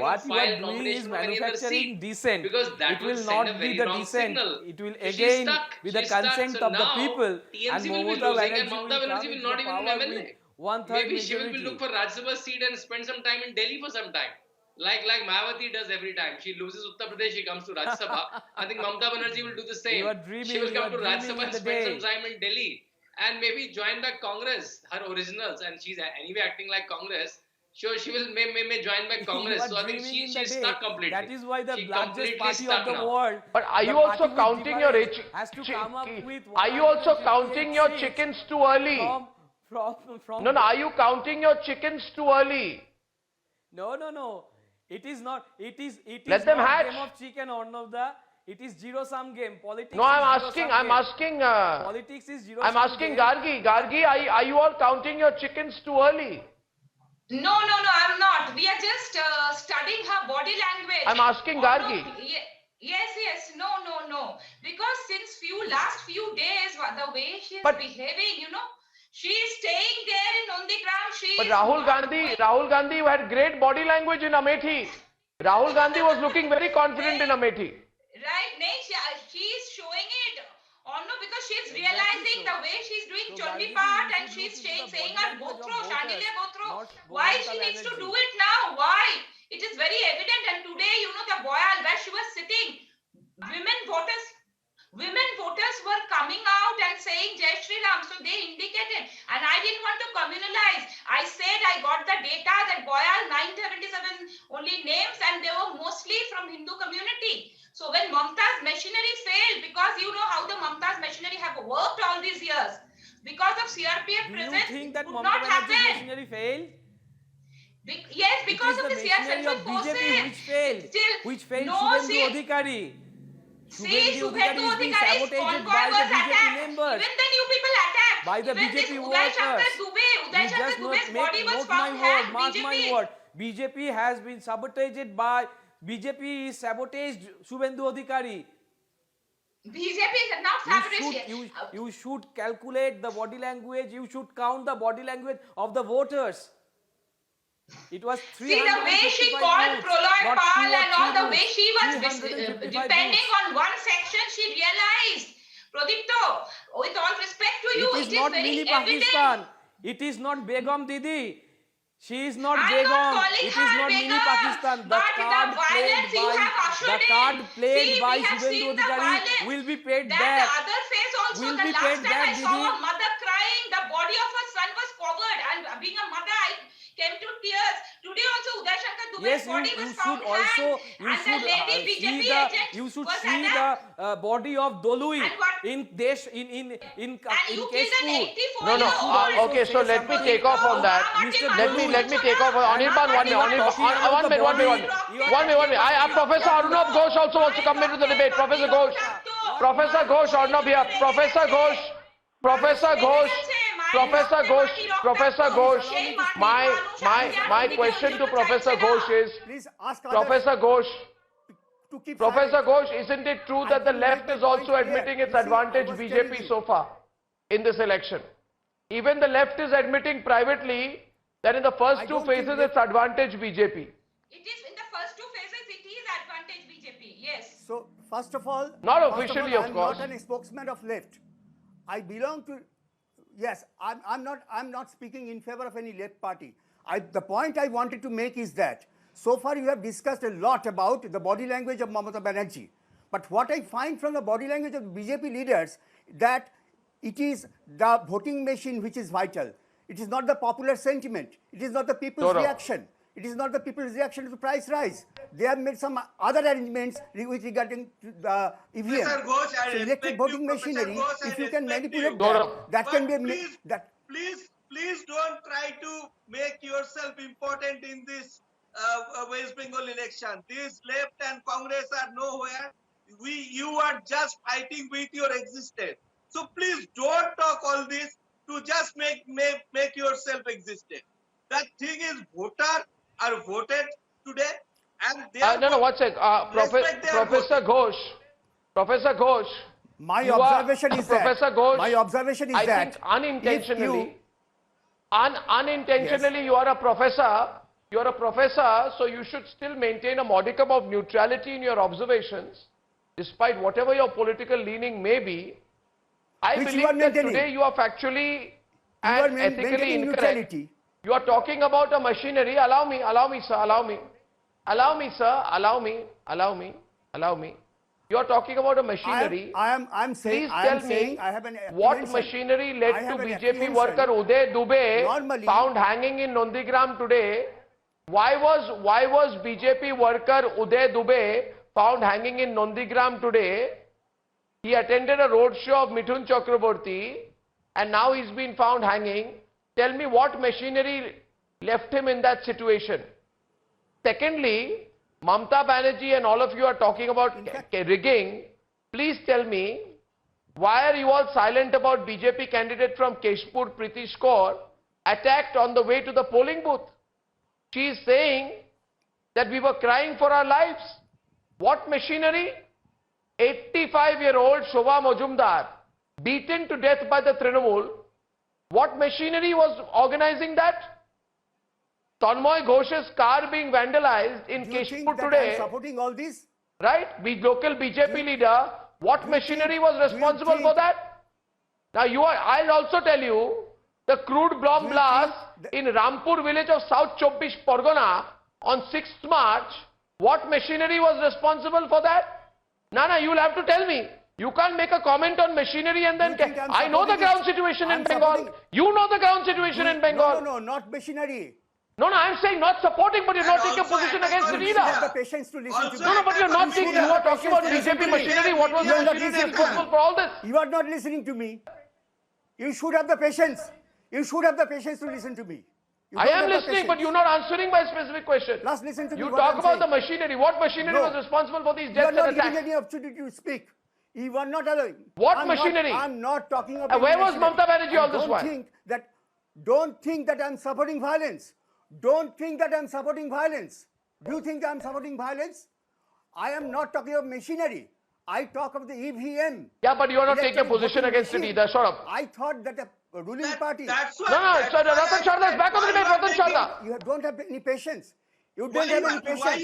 What you file are doing nomination is from any other manufacturing seat dissent. because that It will send not a very be the wrong dissent. signal. It will She's again stuck. with the She's stuck. consent So of the now people. TMC And will be Mamata losing and Banerjee Mamata will Banerjee come will into not the even power an MLA. with 1/3 Maybe she will be majority. look for Rajya Sabha seat and spend some time in Delhi for some time. Like Mayawati does every time. She loses Uttar Pradesh, she comes to Rajya Sabha. I think Mamata Banerjee will do the same. You are dreaming, She will you come are to Rajya dreaming Sabha in and the spend day. some time in Delhi. And maybe join back Congress, her originals. And she's anyway acting like Congress. Sure, she will may join back Congress. So I think she's stuck completely. That is why the She's largest completely party stuck of the now. world. But are the you also party with counting your difference has to come up with Are you also 158 counting your seats chickens too early? From No, are you counting your chickens too early? No. It is not. It is Let them not hatch. game of chicken or no the. It is zero-sum game. Politics. No, I'm asking. Politics is zero-sum I'm asking game. Gargi, are you all counting your chickens too early? No, I'm not. We are just studying her body language. I'm asking Gargi. Yes. No. Because since last few days, the way she is behaving, she is staying there in Nandikram. But Rahul Gandhi had great body language in Amethi. Rahul Gandhi was looking very confident in Amethi. Right, she is showing it. Or no, because she is realizing the way way she's doing Chondi part and she's saying her Gotro, Shandilya Gotro. Why she needs to do it now? Why? It is very evident. And today, you know, the Boyal where she was sitting, women voters were coming out and saying Jai Shri Ram. So they indicated. And I didn't want to communalize. I said I got the data that Boyal 977 only names and they were mostly from Hindu community. So when Mamta's machinery failed, because you know how the Mamta's machinery have worked all these years, because of CRPF presence, Do you think that could Mamta not Banerjee's happen. machinery failed? Yes, because of the machinery CRPF of forces. BJP which failed No, Shubhendu Adhikari. Shubhendu is being Adhikari's sabotaged convoy by the was BJP attacked. members. Even the new people attacked. By the Even BJP this workers. Uday Shankar Dubey's body was found hacked. Mark my word. BJP has been sabotaged by BJP is sabotaged Shubhendu Adhikari. BJP is not sabotaged. You should calculate the body language. You should count the body language of the voters. It was 355 See the way she called Proloy Pal and all the way she was depending on one section, she realized. Pradipto, with all respect to you, it is not very Mini evident. Pakistan. It is not Begum Didi. She is not I'm Begum. not calling It is her not Mini Begum, Pakistan. The but card the violence you have ushered in. by See, we have Shubhendu seen the Adhikari violence. will be paid That back. the other face also, Will the be last paid time back, I saw Didi. a mother crying, the body of her son was covered, and being a mother, I came to tears. Today also, Uday Shankar Dubey's body was found hanged, and the lady BJP agent you should was see attacked. the body of Dolui in Desh in And you killed Keshpur. an 84 No, year old. okay, so let me take off on that. Let me take off on Anirban, one minute. Professor Arnab Ghosh also wants to come into the debate. Professor Ghosh, Arnab here. Professor Ghosh, my question to Professor Ghosh is, Please ask Professor Ghosh, to keep Professor silent. Ghosh, isn't it true that the left is also admitting its advantage BJP so far in this election? Even the left is admitting privately that in the first two phases it's advantage BJP. It is in the first two phases, it is advantage BJP, yes. So, first of all, Not officially, of course. I'm not a spokesman of left. I belong to. Yes, I'm not speaking in favor of any left party. The point I wanted to make is that so far you have discussed a lot about the body language of Mamata Banerjee. But what I find from the body language of BJP leaders that it is the voting machine which is vital. It is not the popular sentiment. It is not the people's reaction. It is not the people's reaction to the price rise. They have made some other arrangements with regarding to the EVM. So electric voting machinery, if you can manipulate that can be Please don't try to make yourself important in this West Bengal election. This left and Congress are nowhere. You are just fighting with your existence. So please don't talk all this to just make yourself existent. That thing is voters are voted today and they are One sec. Professor Ghosh. My observation is I think unintentionally you are a professor. You are a professor, so you should still maintain a modicum of neutrality in your observations, despite whatever your political leaning may be. I believe that today you are factually and ethically incorrect. You are talking about a machinery. Allow me, sir. You are talking about a machinery. I'm saying. Please tell me what machinery led to BJP worker Uday Dubey found hanging in Nondigram today? Why was BJP worker Uday Dubey found hanging in Nondigram today? He attended a roadshow of Mithun Chakraborty and now he's been found hanging. Tell me what machinery left him in that situation. Secondly, Mamta Banerjee and all of you are talking about rigging. Please tell me, why are you all silent about BJP candidate from Keshpur, Preeti Kaur, attacked on the way to the polling booth? She is saying that we were crying for our lives. What machinery? 85-year-old Shobha Majumdar, beaten to death by the Trinamool. What machinery was organizing that? Tanmoy Ghosh's car being vandalized in Keshpur today. Supporting all this? Right? Local BJP leader. What machinery was responsible for that? Now I'll also tell you, the crude bomb blast in Rampur village of South Chobbish Pargana on 6th March, what machinery was responsible for that? Nana, you will have to tell me. You can't make a comment on machinery and then... I know the ground situation in Bengal. You know the ground situation in Bengal. No, not machinery. No, I'm saying not supporting, but you're not taking a position against it either. You have the patience to listen to me. No, but you're not taking... You are talking about BJP machinery. What was the machinery responsible for all this? You are not listening to me. You should have the patience. You should have the patience to listen to me. I am listening, but you're not answering my specific question. Last, listen to me. You talk about the machinery. What machinery was responsible for these deaths and attacks? You are not giving any opportunity to speak. You are not allowing. What machinery? I'm not talking about. Where was Mamata Banerjee all this while? Don't think that I'm supporting violence. Don't think that I'm supporting violence. Do you think I'm supporting violence? I am not talking of machinery. I talk of the EVM. Yeah, but you are not taking a position against it either. Shut up. I thought that a ruling party. No, Ratan Sharda is back on the debate. Ratan Sharda. You don't have any patience. You don't have any patience.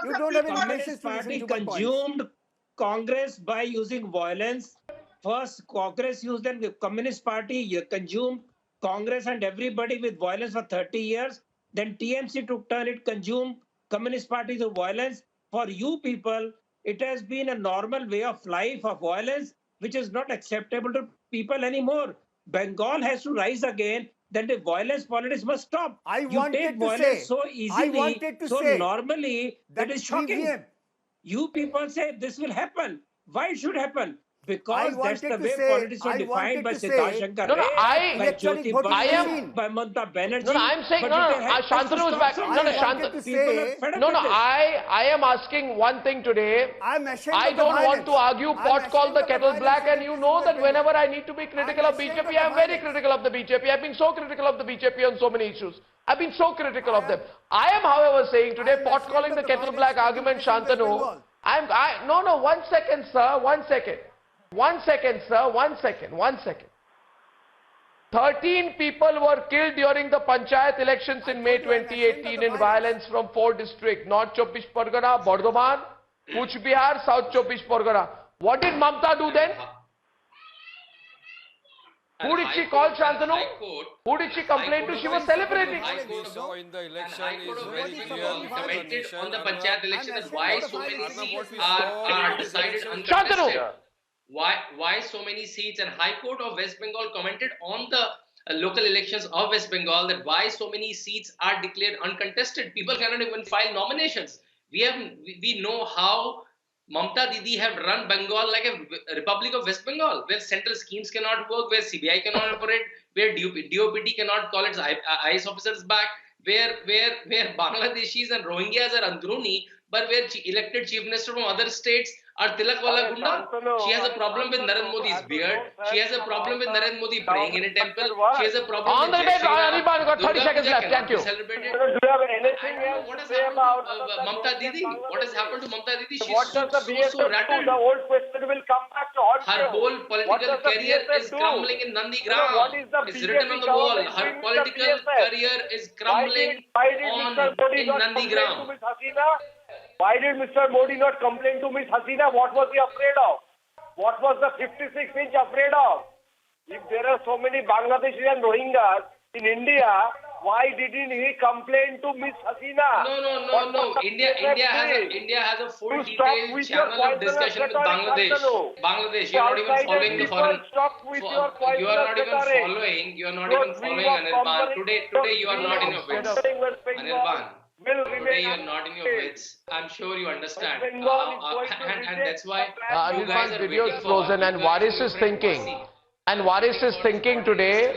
You don't have any patience to listen to my consumed Congress by using violence. First, Congress used the Communist Party consumed Congress and everybody with violence for 30 years. Then TMC took turn, it consumed Communist Party with violence. For you people, it has been a normal way of life of violence, which is not acceptable to people anymore. Bengal has to rise again. Then the violence politics must stop. You take violence so easily, so normally, that is shocking. EVM. You people say this will happen. Why it should happen? Because that's the way politics are defined by Siddharth Shankar Ray, by Jyoti Basu, by Mamata Banerjee. No, I'm saying, Shantanu is back. I am asking one thing today. I don't want to argue pot call the kettle black, and you know that whenever I need to be critical of BJP, I am very critical of the BJP. I've been so critical of the BJP on so many issues. I've been so critical of them. I am, however, saying today, pot calling the kettle black argument, Shantanu. No, 1 second, sir, 1 second. 1 second, sir, 1 second, 1 second. 13 people were killed during the Panchayat elections in May 2018 in violence from 4 districts, North Chobbish Pargana, Bardhaman, Kuch Bihar, South Chobbish Pargana. What did Mamata do then? Who did she call, Shantanu? Who did she complain to? She was celebrating. We saw in the election is very clear. Commented on the Panchayat election that why so many seats are decided uncontested. Why so many seats, and High Court of West Bengal commented on the local elections of West Bengal that why so many seats are declared uncontested. People cannot even file nominations. We know how Mamata Didi have run Bengal like a Republic of West Bengal, where central schemes cannot work, where CBI cannot operate, where DOPT cannot call its IS officers back, where Bangladeshis and Rohingyas are andruni, but where elected chief minister from other states are Tilakwala Gunda. She has a problem with Narendra Modi's beard. She has a problem with Narendra Modi praying in a temple. She has a problem on with... On the debate, Anirban, got 30 seconds left. Thank you. Do you have anything else what to has say happened about to Mamata Didi? What has happened to Mamata Didi? She's what does the BSF rattled. do? The old question will come back to haunt Her you. whole political career is crumbling in Nandigram. It's written on the wall. Her political career is crumbling in Nandigram. Why did Mr. Modi not complain to Ms. Hasina? What was he afraid of? What was the 56-inch afraid of? If there are so many Bangladeshis and Rohingyas in India, why didn't he complain to Ms. Hasina? No. India has a full detailed channel of discussion with Bangladesh. Bangladesh, you are not even following the foreign. You are not even following Anirban. Today you are not in your wits. Anirban. Today you are not in your wits. I'm sure you understand. And that's why you guys are video waiting is frozen, and Waris is thinking. And Waris is thinking today.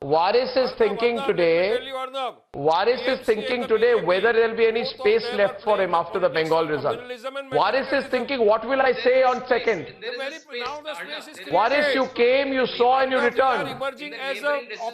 Waris is thinking today whether there will be any space left for him after the Bengal result. Waris is thinking, what will I say on 2nd? Waris, you came, you saw, and you returned.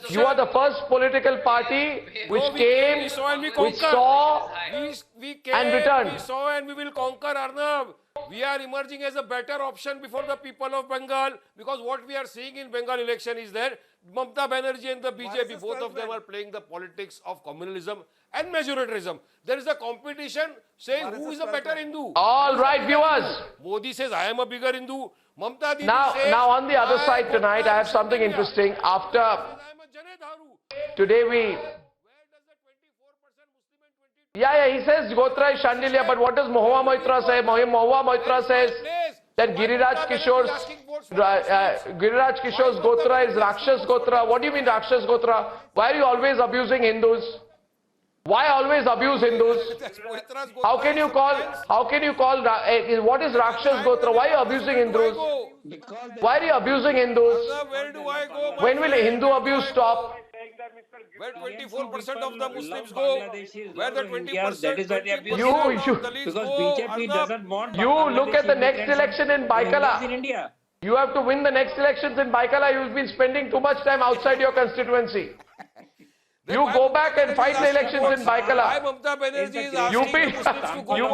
You are the first political party which came, which saw, and returned. We saw and we will conquer, Arnab. we are emerging as a better option before the people of Bengal, because what we are seeing in Bengal election is that Mamata Banerjee and the BJP, both of them are playing the politics of communalism and majoritarianism. There is a competition saying who is a better Hindu. All right, viewers. Modi says, I am a bigger Hindu. Mamata Didi Now, says, now on the other side tonight, I have something interesting. After today we... Yeah, he says Gotra is Shandilya, but what does Mahua Moitra say? Mahua Moitra says that Giriraj Kishore's Gotra is Rakshas Gotra. What do you mean Rakshas Gotra? Why are you always abusing Hindus? Why always abuse Hindus? How can you call, what is Rakshas Gotra? Why are you abusing Hindus? Why are you abusing Hindus? Where do I go? When will Hindu abuse stop? Where 24% of the Muslims go, where the 20%, that is why they are abusing. Because BJP doesn't want. You look at the next election in Baikala. In India. You have to win the next elections in Baikala. You've been spending too much time outside your constituency. You go back and fight the elections in Baikala. You've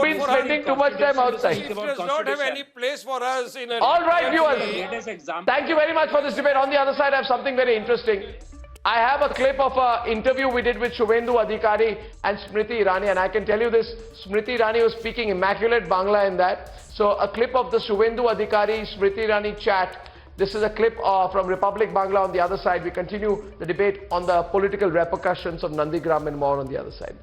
been spending too much time outside. It does not have any place for us in a... All right, viewers. Thank you very much for this debate. On the other side, I have something very interesting. I have a clip of an interview we did with Shubhendu Adhikari and Smriti Irani, and I can tell you this, Smriti Irani was speaking immaculate Bangla in that. So a clip of the Shubhendu Adhikari, Smriti Irani chat. This is a clip from Republic Bangla on the other side. We continue the debate on the political repercussions of Nandigram and more on the other side.